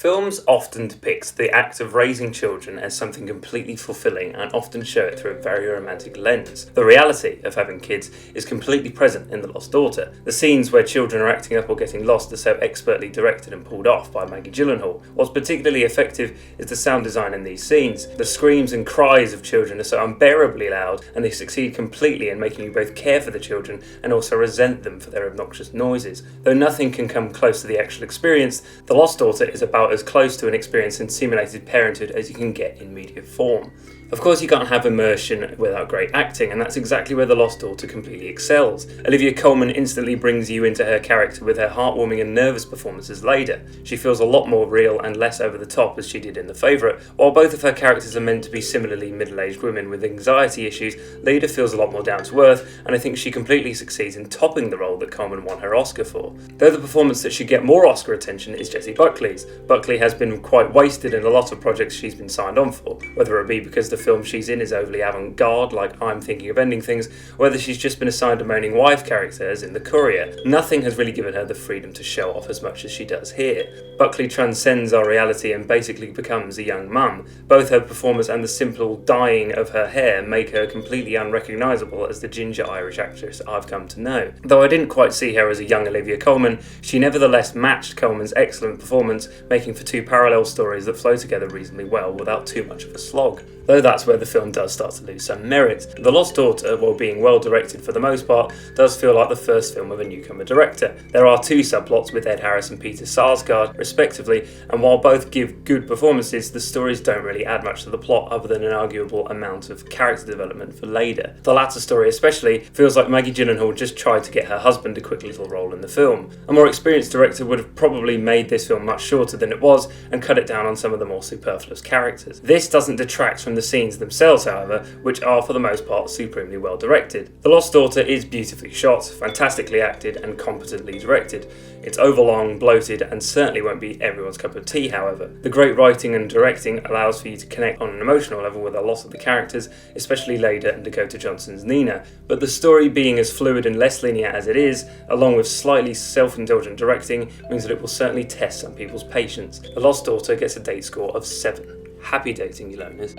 Films often depict the act of raising children as something completely fulfilling and often show it through a very romantic lens. The reality of having kids is completely present in The Lost Daughter. The scenes where children are acting up or getting lost are so expertly directed and pulled off by Maggie Gyllenhaal. What's particularly effective is the sound design in these scenes. The screams and cries of children are so unbearably loud, and they succeed completely in making you both care for the children and also resent them for their obnoxious noises. Though nothing can come close to the actual experience, The Lost Daughter is about as close to an experience in simulated parenthood as you can get in media form. Of course, you can't have immersion without great acting, and that's exactly where The Lost Daughter completely excels. Olivia Colman instantly brings you into her character with her heartwarming and nervous performances later. She feels a lot more real and less over the top as she did in The Favourite. While both of her characters are meant to be similarly middle-aged women with anxiety issues, Leda feels a lot more down to earth, and I think she completely succeeds in topping the role that Colman won her Oscar for. Though the performance that should get more Oscar attention is Jessie Buckley's. Buckley has been quite wasted in a lot of projects she's been signed on for, whether it be because the film she's in is overly avant-garde, like I'm Thinking of Ending Things, or whether she's just been assigned a moaning wife character, as in The Courier. Nothing has really given her the freedom to show off as much as she does here. Buckley transcends our reality and basically becomes a young mum. Both her performance and the simple dyeing of her hair make her completely unrecognisable as the ginger Irish actress I've come to know. Though I didn't quite see her as a young Olivia Colman, she nevertheless matched Colman's excellent performance, making for two parallel stories that flow together reasonably well without too much of a slog. Though that's where the film does start to lose some merit. The Lost Daughter, while being well directed for the most part, does feel like the first film of a newcomer director. There are two subplots with Ed Harris and Peter Sarsgaard, respectively, and while both give good performances, the stories don't really add much to the plot other than an arguable amount of character development for Leda. The latter story especially feels like Maggie Gyllenhaal just tried to get her husband a quick little role in the film. A more experienced director would have probably made this film much shorter than it was and cut it down on some of the more superfluous characters. This doesn't detract from the scenes themselves, however, which are for the most part supremely well directed. The Lost Daughter is beautifully shot, fantastically acted, and competently directed. It's overlong, bloated, and certainly won't be everyone's cup of tea, however. The great writing and directing allows for you to connect on an emotional level with a lot of the characters, especially Leda and Dakota Johnson's Nina, but the story being as fluid and less linear as it is, along with slightly self-indulgent directing, means that it will certainly test some people's patience. The Lost Daughter gets a Deight score of 7. Happy dating, you loners.